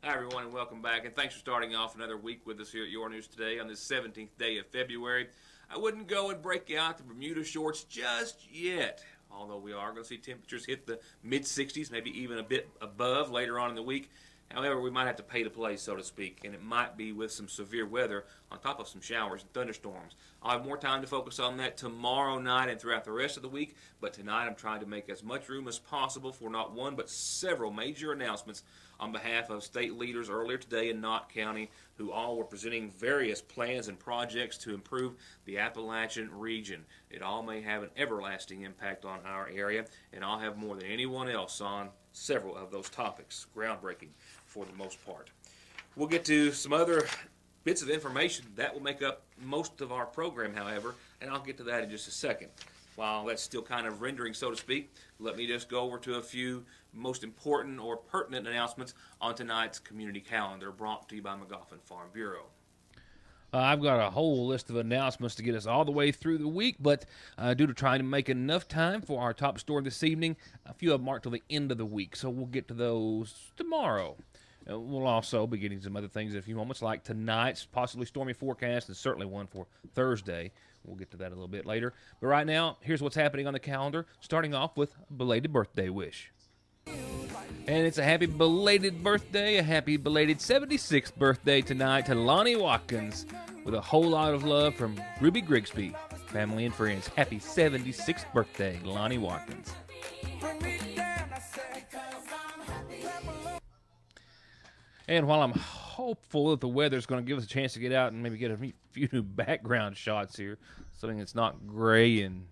Hi, everyone, and welcome back. And thanks for starting off another week with us here at Your News Today on this 17th day of February. I wouldn't go and break out the Bermuda shorts just yet, although we are going to see temperatures hit the mid-60s, maybe even a bit above later on in the week. However, we might have to pay to play, so to speak, and it might be with some severe weather on top of some showers and thunderstorms. I'll have more time to focus on that tomorrow night and throughout the rest of the week, but tonight I'm trying to make as much room as possible for not one but several major announcements on behalf of state leaders earlier today in Knott County, who all were presenting various plans and projects to improve the Appalachian region. It all may have an everlasting impact on our area, and I'll have more than anyone else on several of those topics. Groundbreaking for the most part. We'll get to some other bits of information that will make up most of our program, however, and I'll get to that in just a second. While that's still kind of rendering, so to speak, let me just go over to a few most important or pertinent announcements on tonight's community calendar, brought to you by McGoffin Farm Bureau. I've got a whole list of announcements to get us all the way through the week, but due to trying to make enough time for our top story this evening, a few of them aren't till the end of the week, so we'll get to those tomorrow. We'll also be getting some other things in a few moments, like tonight's possibly stormy forecast, and certainly one for Thursday. We'll get to that a little bit later. But right now, here's what's happening on the calendar, starting off with a belated birthday wish. And it's a happy belated birthday, a happy belated 76th birthday tonight to Lonnie Watkins, with a whole lot of love from Ruby Grigsby, family and friends. Happy 76th birthday, Lonnie Watkins. And while I'm hopeful that the weather's going to give us a chance to get out and maybe get a few new background shots here, something that's not gray and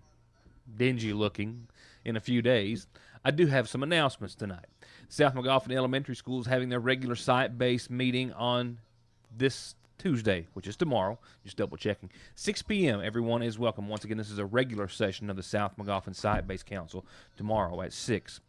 dingy looking in a few days, I do have some announcements tonight. South McGoffin Elementary School is having their regular site-based meeting on this Tuesday, which is tomorrow, just double-checking. 6 p.m., everyone is welcome. Once again, this is a regular session of the South McGoffin Site-Based Council tomorrow at 6.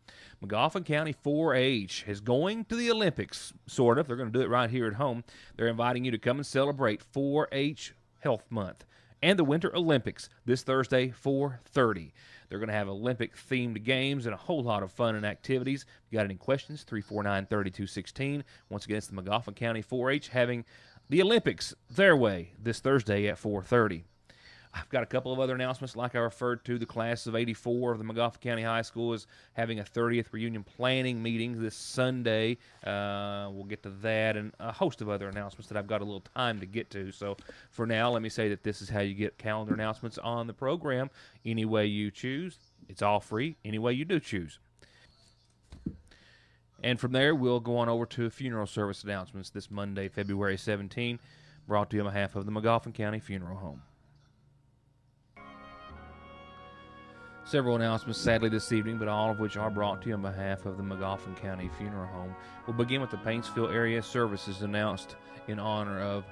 McGoffin County 4-H is going to the Olympics, sort of. They're going to do it right here at home. They're inviting you to come and celebrate 4-H Health Month and the Winter Olympics this Thursday, 4:30. They're going to have Olympic-themed games and a whole lot of fun and activities. If you got any questions, 349-3216. Once again, it's the McGoffin County 4-H having the Olympics their way this Thursday at 4:30. I've got a couple of other announcements like I referred to. The class of 84 of the McGoffin County High School is having a 30th reunion planning meeting this Sunday. We'll get to that and a host of other announcements that I've got a little time to get to. So for now, let me say that this is how you get calendar announcements on the program. Any way you choose. It's all free, any way you do choose. And from there, we'll go on over to funeral service announcements this Monday, February 17, brought to you on behalf of the McGoffin County Funeral Home. Several announcements, sadly, this evening, but all of which are brought to you on behalf of the McGoffin County Funeral Home. We'll begin with the Paintsville area services announced in honor of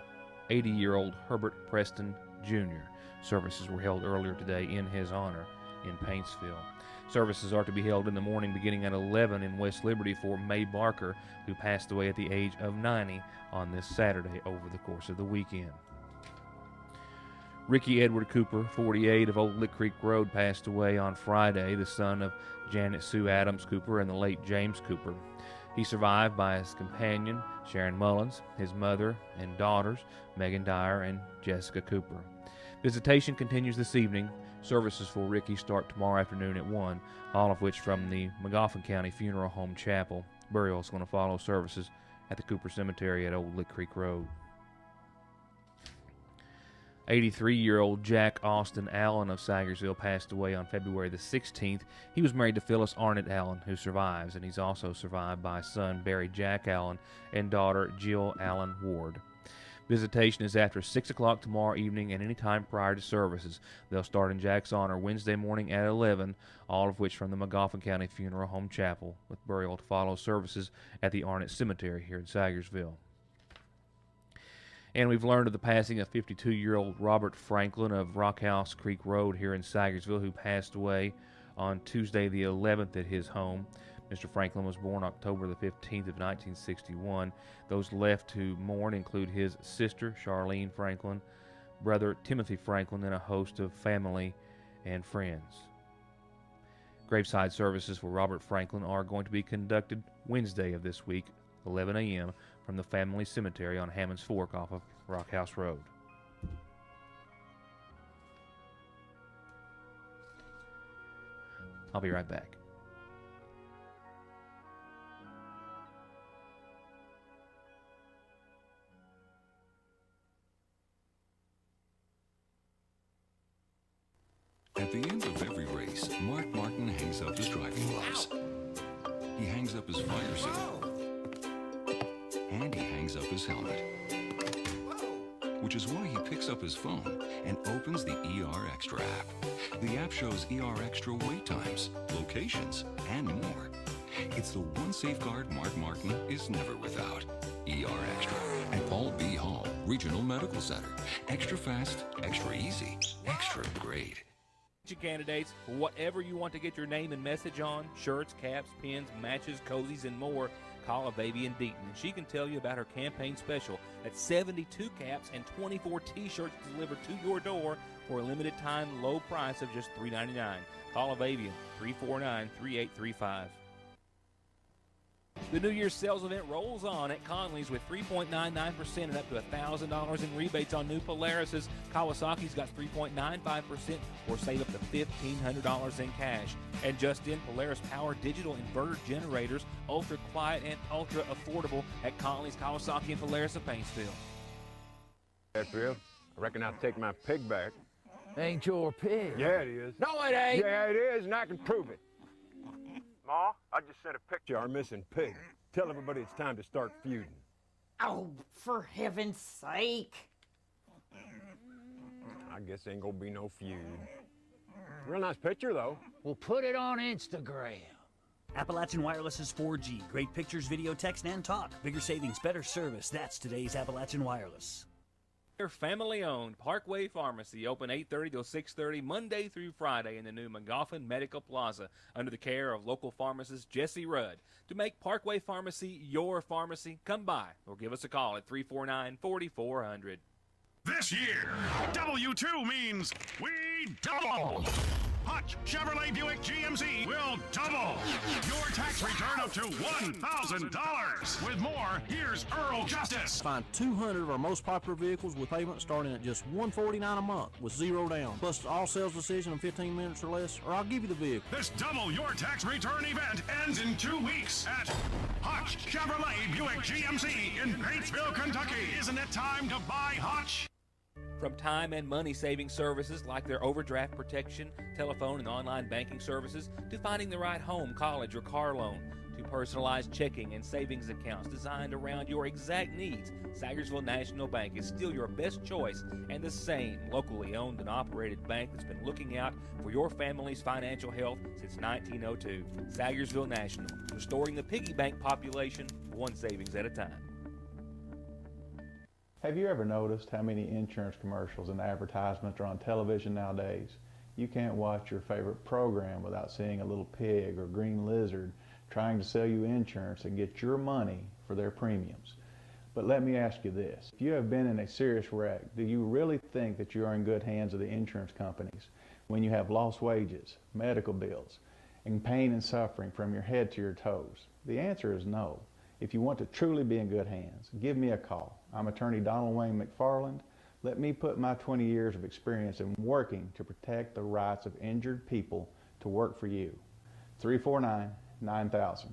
80-year-old Herbert Preston, Jr. Services were held earlier today in his honor in Paintsville. Services are to be held in the morning beginning at 11 in West Liberty for May Barker, who passed away at the age of 90 on this Saturday over the course of the weekend. Ricky Edward Cooper, 48, of Old Lick Creek Road, passed away on Friday, the son of Janet Sue Adams Cooper and the late James Cooper. He survived by his companion, Sharon Mullins, his mother and daughters, Megan Dyer and Jessica Cooper. Visitation continues this evening. Services for Ricky start tomorrow afternoon at 1, all of which from the McGoffin County Funeral Home Chapel. Burial is going to follow services at the Cooper Cemetery at Old Lick Creek Road. 83-year-old Jack Austin Allen of Sagersville passed away on February the 16th. He was married to Phyllis Arnett Allen, who survives, and he's also survived by son Barry Jack Allen and daughter Jill Allen Ward. Visitation is after 6 o'clock tomorrow evening and any time prior to services. They'll start in Jack's honor Wednesday morning at 11, all of which from the McGoffin County Funeral Home Chapel, with burial to follow services at the Arnett Cemetery here in Sagersville. And we've learned of the passing of 52-year-old Robert Franklin of Rockhouse Creek Road here in Sagersville, who passed away on Tuesday the 11th at his home. Mr. Franklin was born October the 15th of 1961. Those left to mourn include his sister, Charlene Franklin, brother Timothy Franklin, and a host of family and friends. Graveside services for Robert Franklin are going to be conducted Wednesday of this week, 11 a.m., from the family cemetery on Hammond's Fork off of Rock House Road. I'll be right back. At the end of every race, Mark Martin hangs up his driving gloves. He hangs up his fire suit. And he hangs up his helmet. Which is why he picks up his phone and opens the ER Extra app. The app shows ER Extra wait times, locations, and more. It's the one safeguard Mark Martin is never without. ER Extra at Paul B. Hall Regional Medical Center. Extra fast, extra easy, extra great. Candidates for whatever you want to get your name and message on, shirts, caps, pins, matches, cozies, and more. Call Avavian Deaton, and she can tell you about her campaign special. That's 72 caps and 24 t-shirts delivered to your door for a limited time low price of just $3.99. Call Avavian, 349-3835. The New Year's sales event rolls on at Conley's with 3.99% and up to $1,000 in rebates on new Polarises. Kawasaki's got 3.95% or save up to $1,500 in cash. And just in, Polaris Power digital inverter generators, ultra quiet and ultra affordable at Conley's, Kawasaki, and Polaris of Paintsville. That Bill, I reckon I'll take my pig back. Ain't your pig. Yeah, it is. No, it ain't. Yeah, it is, and I can prove it. Ma, I just sent a picture of our missing pig. Tell everybody it's time to start feuding. Oh, for heaven's sake. I guess ain't gonna be no feud. Real nice picture, though. We'll put it on Instagram. Appalachian Wireless's 4G. Great pictures, video, text, and talk. Bigger savings, better service. That's today's Appalachian Wireless. They're family-owned Parkway Pharmacy, open 8:30 till 6:30 Monday through Friday in the new McGoffin Medical Plaza under the care of local pharmacist Jesse Rudd. To make Parkway Pharmacy your pharmacy, come by or give us a call at 349-4400. This year, W2 means we double. Hutch Chevrolet Buick GMC will double your tax return up to $1,000. With more, here's Earl Justice. Find 200 of our most popular vehicles with payment starting at just $149 a month with zero down, plus all sales decision in 15 minutes or less, or I'll give you the vehicle. This double your tax return event ends in 2 weeks at Hutch Chevrolet Buick GMC in Paintsville, Kentucky. Isn't it time to buy Hutch? From time and money saving services like their overdraft protection, telephone and online banking services, to finding the right home, college, or car loan, to personalized checking and savings accounts designed around your exact needs, Sagersville National Bank is still your best choice and the same locally owned and operated bank that's been looking out for your family's financial health since 1902. Sagersville National, restoring the piggy bank population one savings at a time. Have you ever noticed how many insurance commercials and advertisements are on television nowadays? You can't watch your favorite program without seeing a little pig or green lizard trying to sell you insurance and get your money for their premiums. But let me ask you this. If you have been in a serious wreck, do you really think that you are in good hands of the insurance companies when you have lost wages, medical bills, and pain and suffering from your head to your toes? The answer is no. If you want to truly be in good hands, give me a call. I'm attorney Donald Wayne McFarland. Let me put my 20 years of experience in working to protect the rights of injured people to work for you. 349-9000.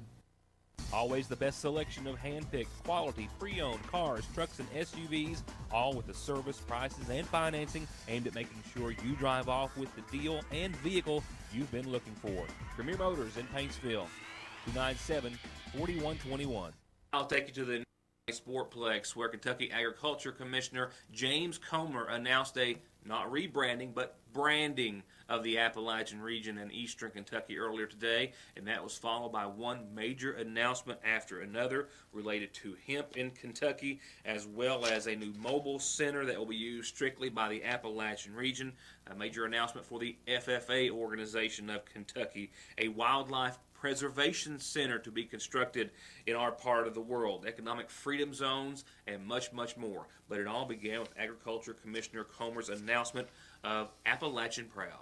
Always the best selection of hand-picked, quality, pre-owned cars, trucks, and SUVs, all with the service, prices, and financing aimed at making sure you drive off with the deal and vehicle you've been looking for. Premier Motors in Paintsville, 297-4121. I'll take you to the Sportplex, where Kentucky Agriculture Commissioner James Comer announced a not rebranding, but branding of the Appalachian region in eastern Kentucky earlier today, and that was followed by one major announcement after another related to hemp in Kentucky, as well as a new mobile center that will be used strictly by the Appalachian region, a major announcement for the FFA organization of Kentucky, a wildlife preservation center to be constructed in our part of the world, economic freedom zones, and much, much more. But it all began with Agriculture Commissioner Comer's announcement of Appalachian Proud.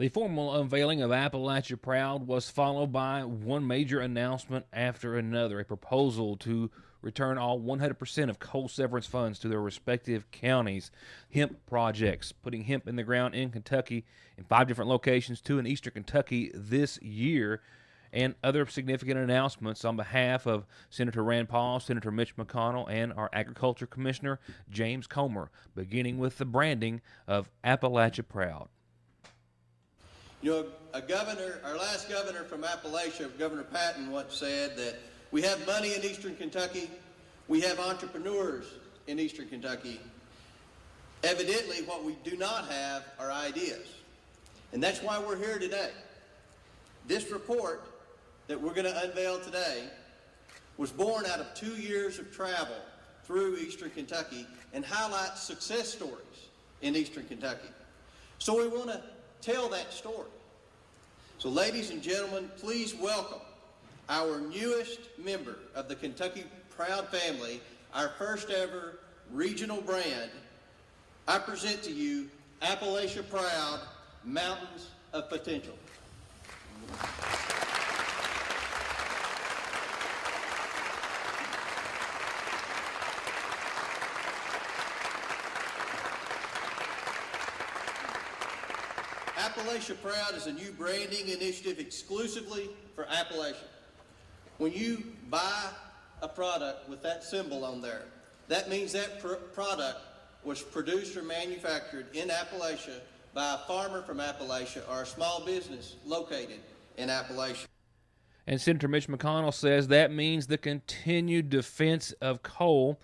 The formal unveiling of Appalachia Proud was followed by one major announcement after another, a proposal to return all 100% of coal severance funds to their respective counties, hemp projects, putting hemp in the ground in Kentucky in 5 different locations, 2 in eastern Kentucky this year, and other significant announcements on behalf of Senator Rand Paul, Senator Mitch McConnell, and our Agriculture Commissioner, James Comer, beginning with the branding of Appalachia Proud. You know, our last governor from Appalachia, Governor Patton, once said that we have money in eastern Kentucky, we have entrepreneurs in eastern Kentucky. Evidently, what we do not have are ideas. And that's why we're here today. This report that we're going to unveil today was born out of 2 years of travel through eastern Kentucky and highlights success stories in eastern Kentucky. So we want to tell that story. So ladies and gentlemen, please welcome our newest member of the Kentucky Proud family, our first ever regional brand. I present to you Appalachia Proud, Mountains of Potential. Appalachia Proud is a new branding initiative exclusively for Appalachia. When you buy a product with that symbol on there, that means that product was produced or manufactured in Appalachia by a farmer from Appalachia or a small business located in Appalachia. And Senator Mitch McConnell says that means the continued defense of coal,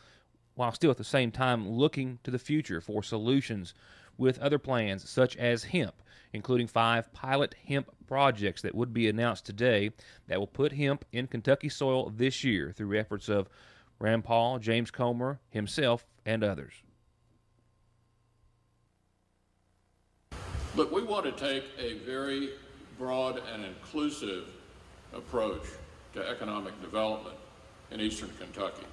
while still at the same time looking to the future for solutions with other plans such as hemp, including 5 pilot hemp projects that would be announced today that will put hemp in Kentucky soil this year through efforts of Rand Paul, James Comer, himself, and others. Look, we want to take a very broad and inclusive approach to economic development in eastern Kentucky.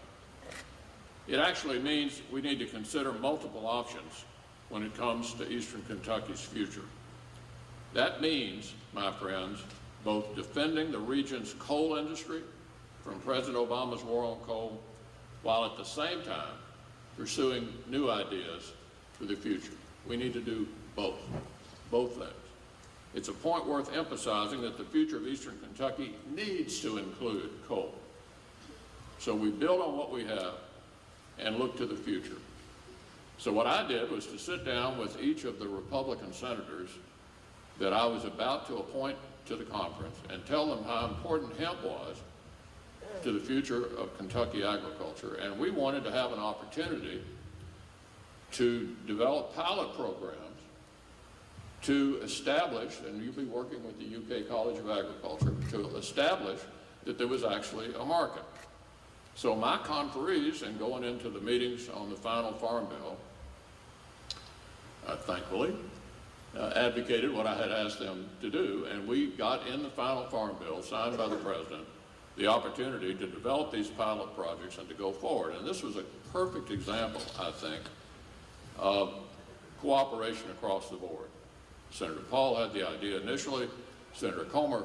It actually means we need to consider multiple options when it comes to eastern Kentucky's future. That means, my friends, both defending the region's coal industry from President Obama's war on coal, while at the same time pursuing new ideas for the future. We need to do both things. It's a point worth emphasizing that the future of eastern Kentucky needs to include coal. So we build on what we have and look to the future. So what I did was to sit down with each of the Republican senators that I was about to appoint to the conference and tell them how important hemp was to the future of Kentucky agriculture. And we wanted to have an opportunity to develop pilot programs to establish, and you'll be working with the UK College of Agriculture, to establish that there was actually a market. So my conferees, and going into the meetings on the final farm bill, thankfully, advocated what I had asked them to do, and we got in the final farm bill signed by the president the opportunity to develop these pilot projects and to go forward. And this was a perfect example, I think, of cooperation across the board. Senator Paul had the idea initially. Senator Comer,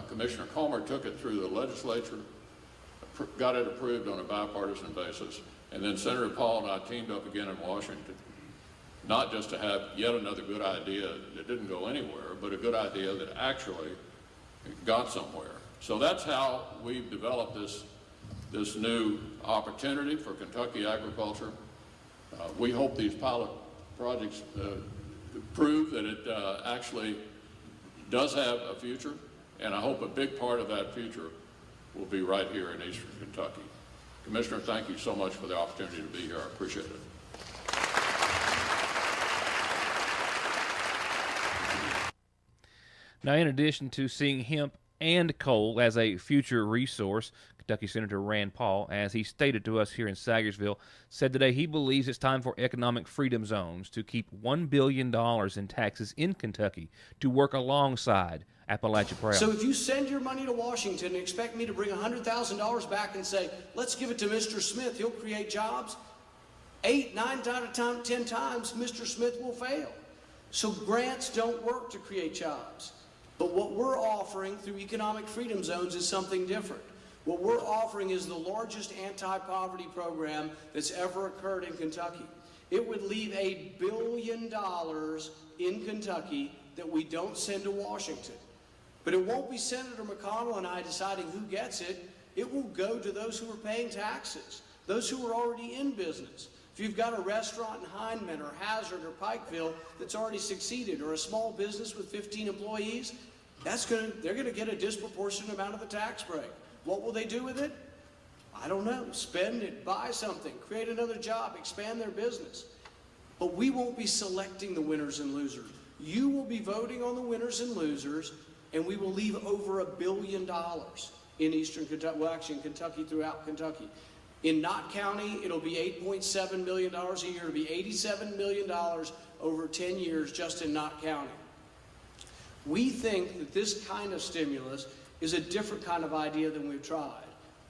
Commissioner Comer took it through the legislature, got it approved on a bipartisan basis, and then Senator Paul and I teamed up again in Washington, not just to have yet another good idea that didn't go anywhere, but a good idea that actually got somewhere. So that's how we've developed this new opportunity for Kentucky agriculture. We hope these pilot projects prove that it actually does have a future, and I hope a big part of that future will be right here in eastern Kentucky. Commissioner, thank you so much for the opportunity to be here. I appreciate it. Now, in addition to seeing hemp and coal as a future resource, Kentucky Senator Rand Paul, as he stated to us here in Sagersville, said today he believes it's time for economic freedom zones to keep $1 billion in taxes in Kentucky to work alongside Appalachia Proud. So if you send your money to Washington and expect me to bring $100,000 back and say, let's give it to Mr. Smith, he'll create jobs, 8, 9 out of 10 times, Mr. Smith will fail. So grants don't work to create jobs. But what we're offering through economic freedom zones is something different. What we're offering is the largest anti-poverty program that's ever occurred in Kentucky. It would leave $1 billion in Kentucky that we don't send to Washington. But it won't be Senator McConnell and I deciding who gets it. It will go to those who are paying taxes, those who are already in business. If you've got a restaurant in Hindman or Hazard or Pikeville that's already succeeded, or a small business with 15 employees, they're going to get a disproportionate amount of the tax break. What will they do with it? I don't know. Spend it, buy something, create another job, expand their business. But we won't be selecting the winners and losers. You will be voting on the winners and losers, and we will leave over $1 billion in eastern Kentucky, well, actually in Kentucky, throughout Kentucky. In Knott County, it'll be $8.7 million a year. It'll be $87 million over 10 years just in Knott County. We think that this kind of stimulus is a different kind of idea than we've tried.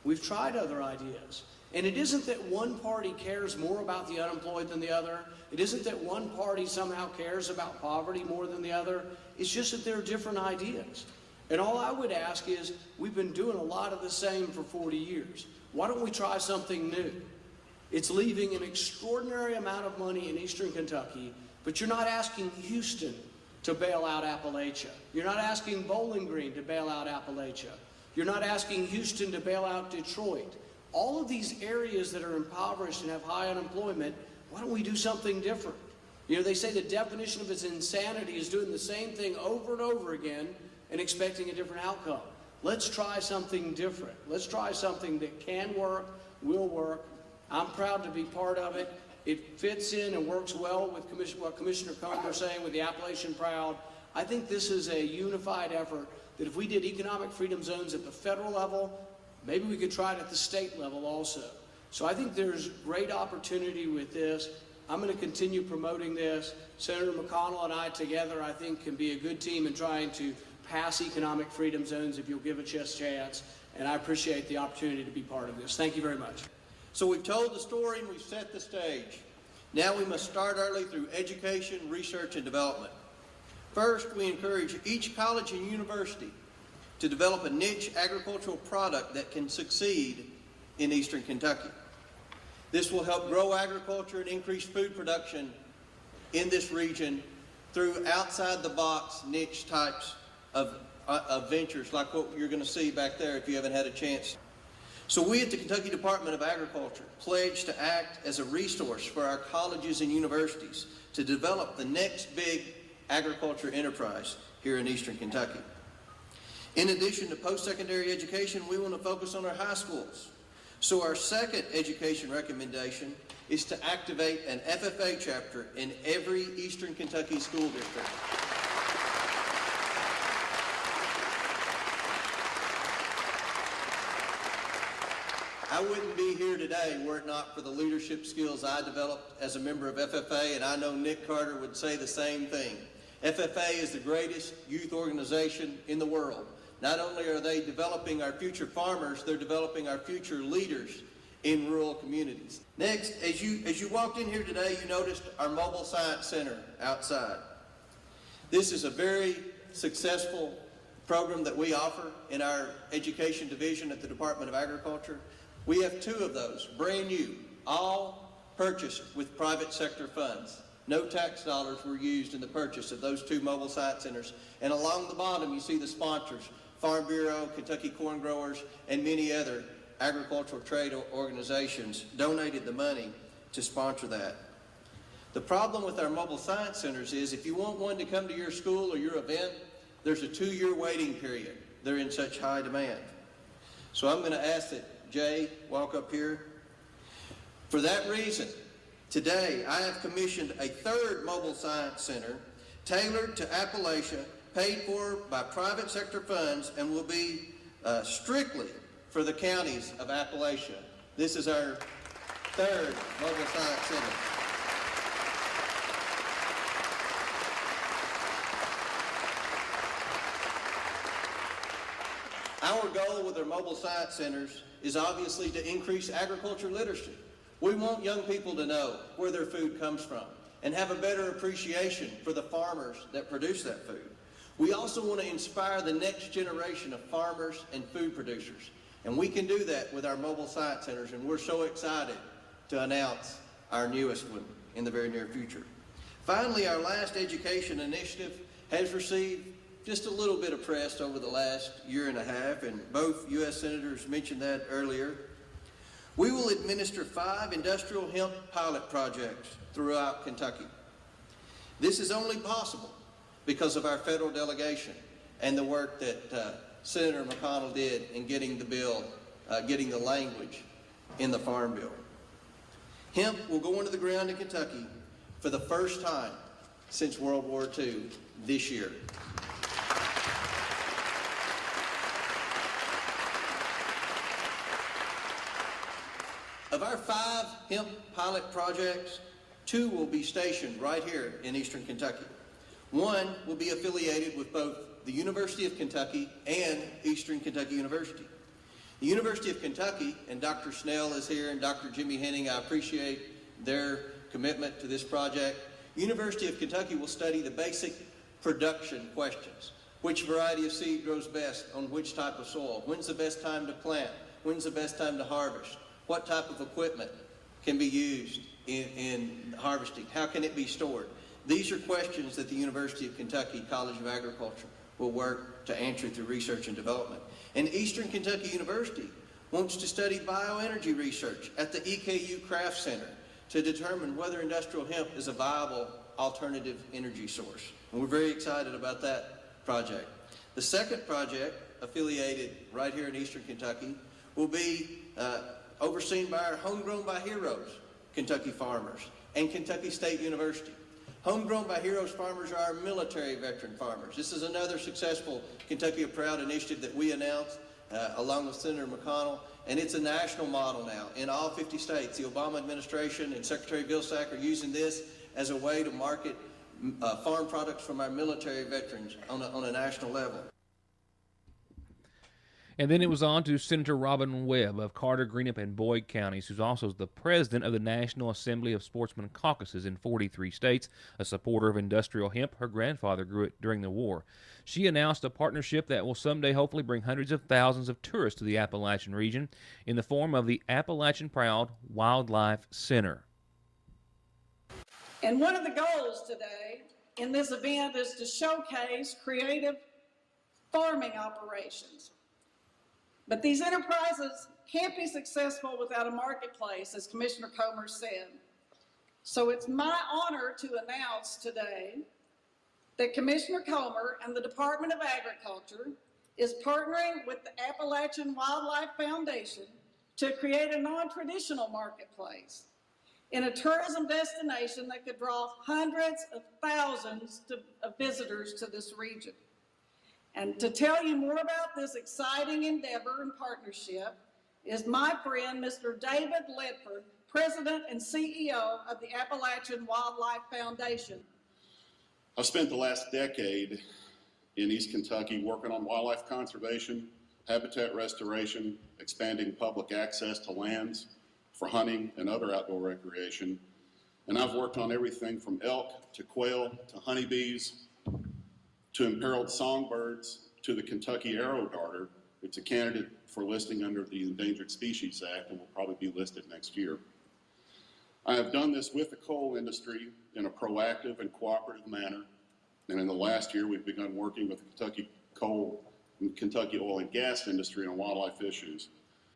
We've tried other ideas. And it isn't that one party cares more about the unemployed than the other. It isn't that one party somehow cares about poverty more than the other. It's just that there are different ideas. And all I would ask is, we've been doing a lot of the same for 40 years. Why don't we try something new? It's leaving an extraordinary amount of money in eastern Kentucky, but you're not asking Houston to bail out Appalachia. You're not asking Bowling Green to bail out Appalachia. You're not asking Houston to bail out Detroit. All of these areas that are impoverished and have high unemployment, why don't we do something different? You know, they say the definition of its insanity is doing the same thing over and over again and expecting a different outcome. Let's try something different. Let's try something that can work, will work. I'm proud to be part of it. It fits in and works well with what Commissioner Combs is saying with the Appalachian Proud. I think this is a unified effort that if we did economic freedom zones at the federal level, maybe we could try it at the state level also. So I think there's great opportunity with this. I'm going to continue promoting this. Senator McConnell and I together, I think, can be a good team in trying to pass economic freedom zones if you'll give us a chance. And I appreciate the opportunity to be part of this. Thank you very much. So we've told the story and we've set the stage. Now we must start early through education, research, and development. First, we encourage each college and university to develop a niche agricultural product that can succeed in eastern Kentucky. This will help grow agriculture and increase food production in this region through outside-the-box niche types of ventures like what you're going to see back there if you haven't had a chance. So we at the Kentucky Department of Agriculture pledge to act as a resource for our colleges and universities to develop the next big agriculture enterprise here in eastern Kentucky. In addition to post-secondary education, we want to focus on our high schools. So our second education recommendation is to activate an FFA chapter in every eastern Kentucky school district. I wouldn't be here today were it not for the leadership skills I developed as a member of FFA, and I know Nick Carter would say the same thing. FFA is the greatest youth organization in the world. Not only are they developing our future farmers, they're developing our future leaders in rural communities. Next, as you walked in here today, you noticed our Mobile Science Center outside. This is a very successful program that we offer in our education division at the Department of Agriculture. We have 2 of those, brand new, all purchased with private sector funds. No tax dollars were used in the purchase of those 2 mobile science centers. And along the bottom, you see the sponsors, Farm Bureau, Kentucky Corn Growers, and many other agricultural trade organizations donated the money to sponsor that. The problem with our mobile science centers is if you want one to come to your school or your event, there's a 2-year waiting period. They're in such high demand. So I'm going to ask that Jay walk up here. For that reason, today I have commissioned a 3rd mobile science center tailored to Appalachia, paid for by private sector funds, and will be strictly for the counties of Appalachia. This is our 3rd mobile science center. Our goal with our mobile science centers is obviously to increase agriculture literacy. We want young people to know where their food comes from and have a better appreciation for the farmers that produce that food. We also want to inspire the next generation of farmers and food producers. And we can do that with our mobile science centers, and we're so excited to announce our newest one in the very near future. Finally, our last education initiative has received just a little bit of press over the last year and a half, and both U.S. Senators mentioned that earlier. We will administer 5 industrial hemp pilot projects throughout Kentucky. This is only possible because of our federal delegation and the work that Senator McConnell did in getting the bill, getting the language in the Farm Bill. Hemp will go into the ground in Kentucky for the first time since World War II this year. Of our 5 hemp pilot projects, 2 will be stationed right here in Eastern Kentucky. 1 will be affiliated with both the University of Kentucky and Eastern Kentucky University. The University of Kentucky, and Dr. Snell is here, and Dr. Jimmy Henning, I appreciate their commitment to this project. University of Kentucky will study the basic production questions. Which variety of seed grows best on which type of soil? When's the best time to plant? When's the best time to harvest? What type of equipment can be used in harvesting? How can it be stored? These are questions that the University of Kentucky College of Agriculture will work to answer through research and development. And Eastern Kentucky University wants to study bioenergy research at the EKU Craft Center to determine whether industrial hemp is a viable alternative energy source. And we're very excited about that project. The second project, affiliated right here in Eastern Kentucky, will be overseen by our Homegrown by Heroes Kentucky farmers and Kentucky State University. Homegrown by Heroes farmers are our military veteran farmers. This is another successful Kentucky Proud initiative that we announced along with Senator McConnell, and it's a national model now in all 50 states. The Obama administration and Secretary Vilsack are using this as a way to market farm products from our military veterans on a national level. And then it was on to Senator Robin Webb of Carter, Greenup, and Boyd counties, who's also the president of the National Assembly of Sportsmen Caucuses in 43 states, a supporter of industrial hemp. Her grandfather grew it during the war. She announced a partnership that will someday hopefully bring hundreds of thousands of tourists to the Appalachian region in the form of the Appalachian Proud Wildlife Center. And one of the goals today in this event is to showcase creative farming operations. But these enterprises can't be successful without a marketplace, as Commissioner Comer said. So it's my honor to announce today that Commissioner Comer and the Department of Agriculture is partnering with the Appalachian Wildlife Foundation to create a non-traditional marketplace in a tourism destination that could draw hundreds of thousands of visitors to this region. And to tell you more about this exciting endeavor and partnership is my friend, Mr. David Ledford, President and CEO of the Appalachian Wildlife Foundation. I've spent the last decade in East Kentucky working on wildlife conservation, habitat restoration, expanding public access to lands for hunting and other outdoor recreation. And I've worked on everything from elk to quail to honeybees to imperiled songbirds to the Kentucky arrow darter. It's a candidate for listing under the Endangered Species Act and will probably be listed next year. I have done this with the coal industry in a proactive and cooperative manner. And in the last year, we've begun working with the Kentucky coal and Kentucky oil and gas industry on wildlife issues.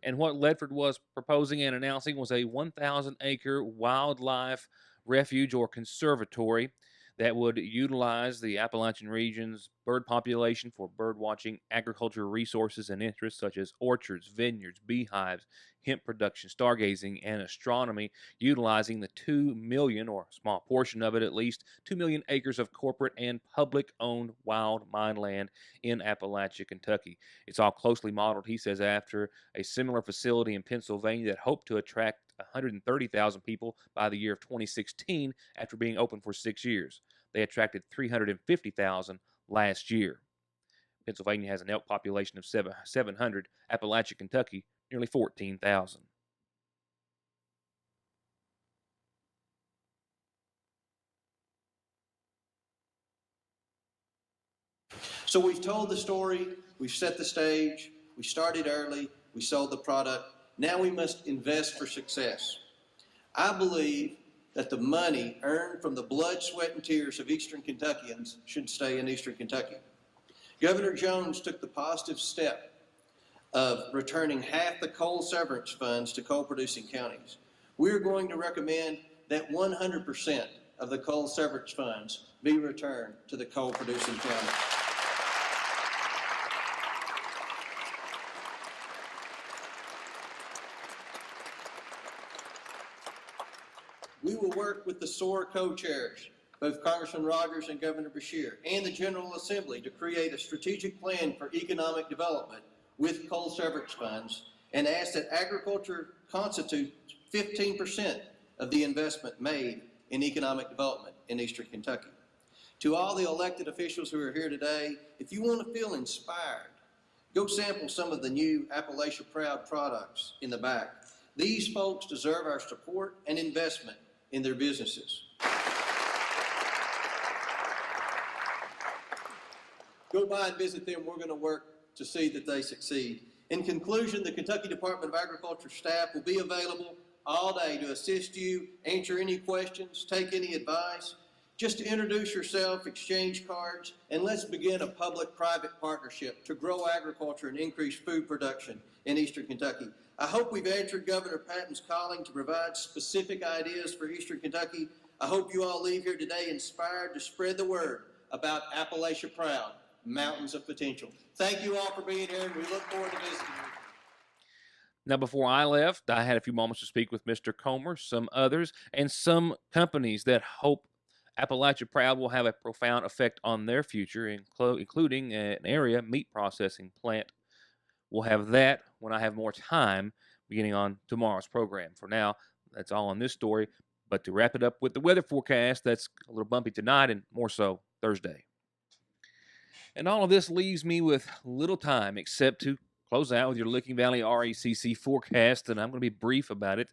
And what Ledford was proposing and announcing was a 1,000-acre wildlife refuge or conservatory that would utilize the Appalachian region's bird population for bird watching, agricultural resources and interests such as orchards, vineyards, beehives, hemp production, stargazing, and astronomy, utilizing the 2 million, or a small portion of it at least, 2 million acres of corporate and public-owned wild mine land in Appalachia, Kentucky. It's all closely modeled, he says, after a similar facility in Pennsylvania that hoped to attract 130,000 people by the year of 2016 after being open for 6 years. They attracted 350,000 last year. Pennsylvania has an elk population of 700. Appalachia, Kentucky, nearly 14,000. So we've told the story, we've set the stage, we started early, we sold the product. Now we must invest for success. I believe that the money earned from the blood, sweat, and tears of Eastern Kentuckians should stay in Eastern Kentucky. Governor Jones took the positive step of returning half the coal severance funds to coal-producing counties. We're going to recommend that 100% of the coal severance funds be returned to the coal-producing counties. We will work with the SOAR co-chairs, both Congressman Rogers and Governor Beshear, and the General Assembly to create a strategic plan for economic development with coal severance funds, and ask that agriculture constitute 15% of the investment made in economic development in Eastern Kentucky. To all the elected officials who are here today, if you want to feel inspired, go sample some of the new Appalachia Proud products in the back. These folks deserve our support and investment in their businesses. Go by and visit them. We're going to work to see that they succeed. In conclusion, the Kentucky Department of Agriculture staff will be available all day to assist you, answer any questions, take any advice. Just to introduce yourself, exchange cards, and let's begin a public-private partnership to grow agriculture and increase food production in Eastern Kentucky. I hope we've answered Governor Patton's calling to provide specific ideas for Eastern Kentucky. I hope you all leave here today inspired to spread the word about Appalachia Proud, Mountains of Potential. Thank you all for being here, and we look forward to visiting you. Now, before I left, I had a few moments to speak with Mr. Comer, some others, and some companies that hope Appalachia Proud will have a profound effect on their future, including an area meat processing plant. We'll have that when I have more time beginning on tomorrow's program. For now, that's all on this story. But to wrap it up with the weather forecast, that's a little bumpy tonight and more so Thursday. And all of this leaves me with little time except to close out with your Licking Valley RECC forecast, and I'm going to be brief about it.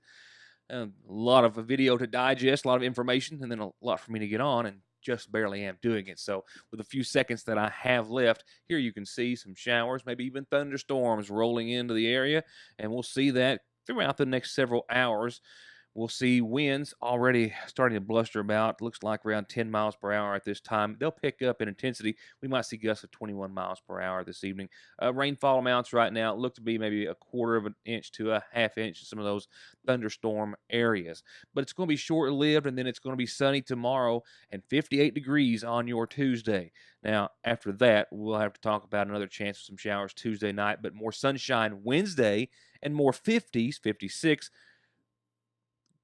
A lot of video to digest, a lot of information, and then a lot for me to get on, and just barely am doing it. So with a few seconds that I have left, here you can see some showers, maybe even thunderstorms rolling into the area, and we'll see that throughout the next several hours. We'll see winds already starting to bluster about. Looks like around 10 miles per hour at this time. They'll pick up in intensity. We might see gusts of 21 miles per hour this evening. Rainfall amounts right now look to be maybe a quarter of an inch to a half inch in some of those thunderstorm areas. But it's going to be short-lived, and then it's going to be sunny tomorrow and 58 degrees on your Tuesday. Now, after that, we'll have to talk about another chance of some showers Tuesday night, but more sunshine Wednesday and more 50s, 56.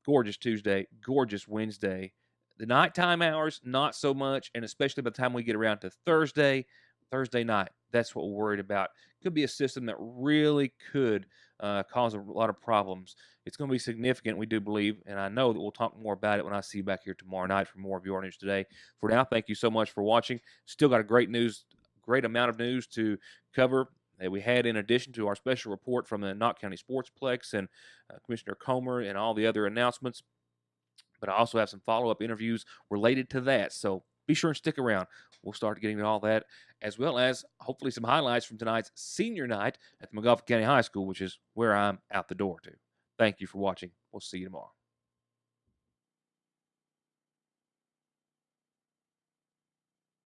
Gorgeous Tuesday, gorgeous Wednesday. The nighttime hours, not so much, and especially by the time we get around to Thursday night, that's what we're worried about. Could be a system that really could cause a lot of problems. It's going to be significant, we do believe, and I know that we'll talk more about it when I see you back here tomorrow night for more of Your News Today. For now, thank you so much for watching. Still got a great amount of news to cover that we had in addition to our special report from the Knott County Sportsplex and Commissioner Comer and all the other announcements. But I also have some follow-up interviews related to that, so be sure and stick around. We'll start getting to all that, as well as hopefully some highlights from tonight's senior night at the McGoffin County High School, which is where I'm out the door to. Thank you for watching. We'll see you tomorrow.